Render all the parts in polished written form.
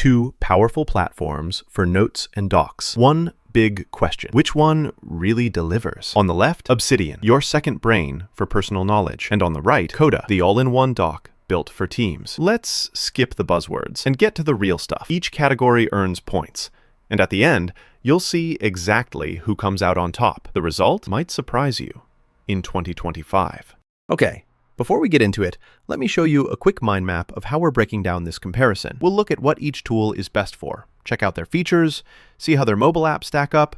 two powerful platforms for notes and docs. One big question: which one really delivers? On the left, Obsidian, your second brain for personal knowledge. And on the right, Coda, the all-in-one doc built for teams. Let's skip the buzzwords and get to the real stuff. Each category earns points, and at the end, you'll see exactly who comes out on top. The result might surprise you in 2025. Okay, before we get into it, let me show you a quick mind map of how we're breaking down this comparison. We'll look at what each tool is best for, check out their features, see how their mobile apps stack up,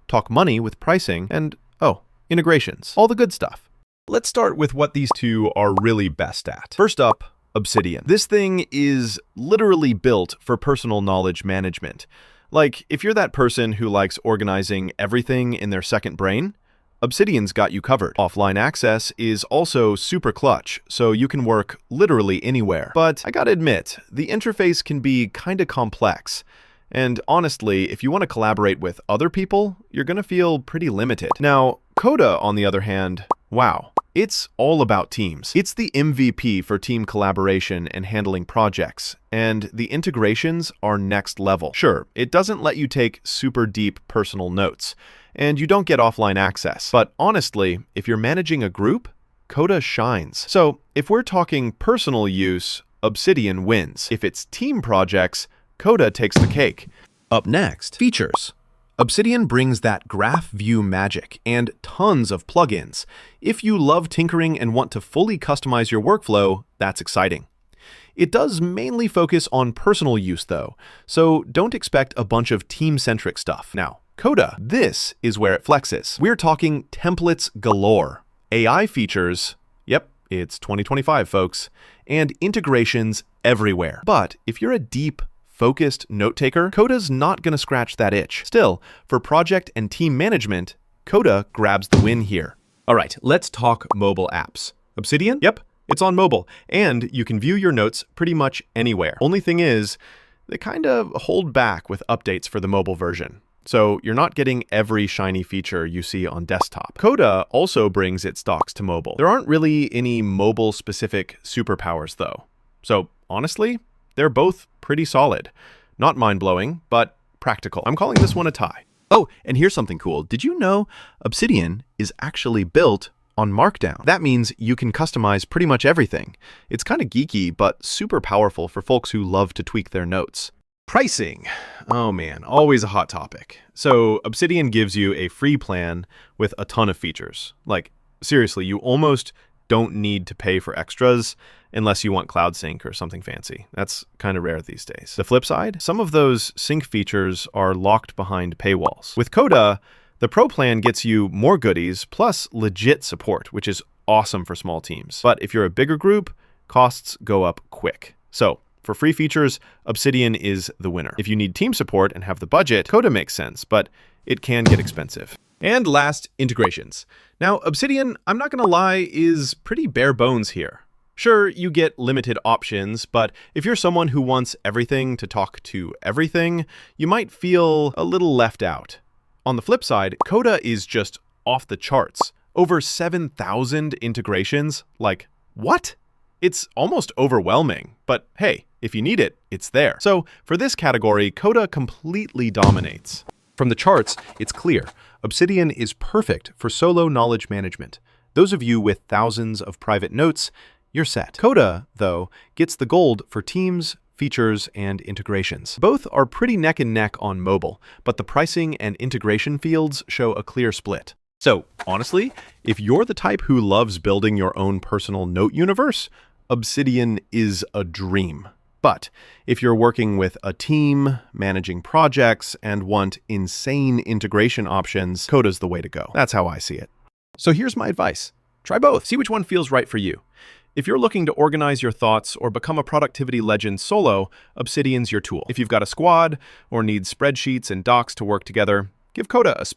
talk money with pricing, and, integrations. All the good stuff. Let's start with what these two are really best at. First up, Obsidian. This thing is literally built for personal knowledge management. Like, if you're that person who likes organizing everything in their second brain, Obsidian's got you covered. Offline access is also super clutch, so you can work literally anywhere. But I gotta admit, the interface can be kinda complex. And honestly, if you want to collaborate with other people, you're gonna feel pretty limited. Now, Coda, on the other hand, wow. It's all about teams. It's the MVP for team collaboration and handling projects, and the integrations are next level. Sure, it doesn't let you take super deep personal notes, and you don't get offline access. But honestly, if you're managing a group, Coda shines. So if we're talking personal use, Obsidian wins. If it's team projects, Coda takes the cake. Up next, features. Obsidian brings that graph view magic and tons of plugins. If you love tinkering and want to fully customize your workflow, that's exciting. It does mainly focus on personal use though, so don't expect a bunch of team-centric stuff. Now, Coda, this is where it flexes. We're talking templates galore, AI features, yep, it's 2025 folks, and integrations everywhere. But if you're a deep, focused note-taker, Coda's not going to scratch that itch. Still, for project and team management, Coda grabs the win here. All right, let's talk mobile apps. Obsidian? Yep, it's on mobile, and you can view your notes pretty much anywhere. Only thing is, they kind of hold back with updates for the mobile version. So you're not getting every shiny feature you see on desktop. Coda also brings its docs to mobile. There aren't really any mobile-specific superpowers though. So honestly, they're both pretty solid. Not mind-blowing, but practical. I'm calling this one a tie. Oh, and here's something cool. Did you know Obsidian is actually built on Markdown? That means you can customize pretty much everything. It's kind of geeky, but super powerful for folks who love to tweak their notes. Pricing. Oh man, always a hot topic. So Obsidian gives you a free plan with a ton of features. Like, seriously, you almost don't need to pay for extras unless you want cloud sync or something fancy. That's kind of rare these days. The flip side, some of those sync features are locked behind paywalls. With Coda, the Pro plan gets you more goodies plus legit support, which is awesome for small teams. But if you're a bigger group, costs go up quick. So for free features, Obsidian is the winner. If you need team support and have the budget, Coda makes sense, but it can get expensive. And last, integrations. Now, Obsidian, I'm not gonna lie, is pretty bare bones here. Sure, you get limited options, but if you're someone who wants everything to talk to everything, you might feel a little left out. On the flip side, Coda is just off the charts. Over 7,000 integrations. Like, what? It's almost overwhelming, but hey, if you need it, it's there. So for this category, Coda completely dominates. From the charts, it's clear. Obsidian is perfect for solo knowledge management. Those of you with thousands of private notes, you're set. Coda, though, gets the gold for teams, features, and integrations. Both are pretty neck and neck on mobile, but the pricing and integration fields show a clear split. So, honestly, if you're the type who loves building your own personal note universe, Obsidian is a dream. But if you're working with a team, managing projects, and want insane integration options, Coda's the way to go. That's how I see it. So here's my advice. Try both. See which one feels right for you. If you're looking to organize your thoughts or become a productivity legend solo, Obsidian's your tool. If you've got a squad or need spreadsheets and docs to work together, give Coda a